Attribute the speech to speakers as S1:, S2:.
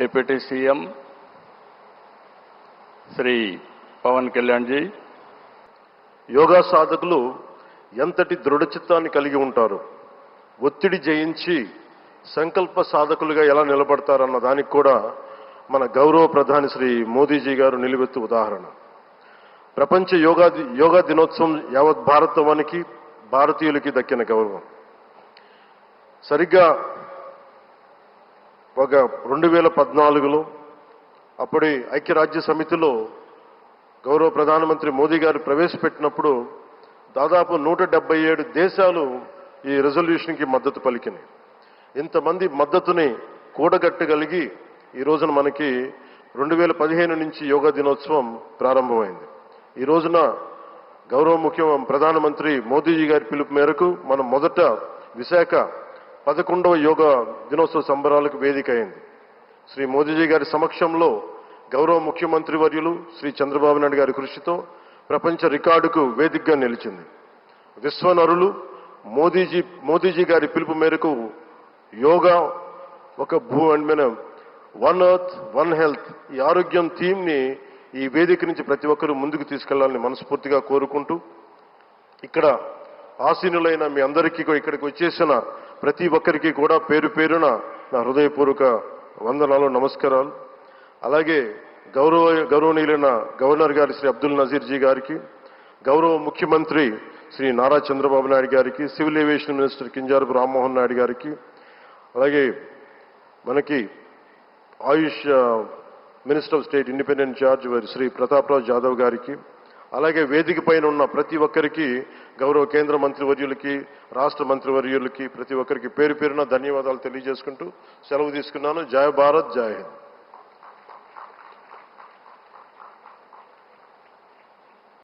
S1: Deputy CM Shri Pawan Kalyan ji.
S2: Yoga సాధకులు ఎంతటి దృఢచిత్తాన్ని కలిగి ఉంటారు, ఒత్తిడి జయించి సంకల్ప సాధకులుగా ఎలా నిలబడతారన్న దానికి కూడా మన గౌరవ ప్రధాని శ్రీ మోదీజీ గారు నిలువెత్తు ఉదాహరణ. ప్రపంచ యోగా దినోత్సవం యావత్ భారతవానికి భారతీయులకి దక్కిన గౌరవం. సరిగ్గా ఒక 2014లో అప్పటి ఐక్యరాజ్య సమితిలో గౌరవ ప్రధానమంత్రి మోదీ గారు ప్రవేశపెట్టినప్పుడు దాదాపు 177 దేశాలు ఈ రెజల్యూషన్కి మద్దతు పలికినాయి. ఇంతమంది మద్దతుని కూడగట్టగలిగి ఈ రోజున మనకి 2015 నుంచి యోగా దినోత్సవం ప్రారంభమైంది. ఈ రోజున గౌరవ ప్రధానమంత్రి మోదీజీ గారి పిలుపు మేరకు మనం మొదట విశాఖ 11వ యోగా దినోత్సవ సంబరాలకు వేదిక అయింది. శ్రీ మోదీజీ గారి సమక్షంలో గౌరవ ముఖ్యమంత్రి వర్యులు శ్రీ చంద్రబాబు నాయుడు గారి కృషితో ప్రపంచ రికార్డుకు వేదికగా నిలిచింది. విశ్వనరులు మోదీజీ గారి పిలుపు మేరకు యోగా ఒక వన్ ఎర్త్ వన్ హెల్త్ ఈ ఆరోగ్యం థీమ్ని ఈ వేదిక నుంచి ప్రతి ఒక్కరూ ముందుకు తీసుకెళ్లాలని మనస్ఫూర్తిగా కోరుకుంటూ, ఇక్కడ ఆసీనులైన మీ అందరికీ ఇక్కడికి వచ్చేసిన ప్రతి ఒక్కరికి కూడా పేరు పేరున నా హృదయపూర్వక వందనాలు, నమస్కారాలు. అలాగే గౌరవనీయులైన గవర్నర్ గారి శ్రీ అబ్దుల్ నజీర్ జీ గారికి, గౌరవ ముఖ్యమంత్రి శ్రీ నారా చంద్రబాబు నాయుడు గారికి, civil aviation minister Kinjarapu Rammohan Naidu గారికి, అలాగే మనకి Ayush minister of state independent charge Shri Prataprao Jadhav గారికి, అలాగే వేదిక పైన ఉన్న ప్రతి ఒక్కరికి, గౌరవ కేంద్ర మంత్రివర్యులకి, రాష్ట్ర మంత్రివర్యులకి, ప్రతి ఒక్కరికి పేరు పేరున ధన్యవాదాలు తెలియజేసుకుంటూ సెలవు తీసుకున్నాను. జై భారత్, జై హింద్.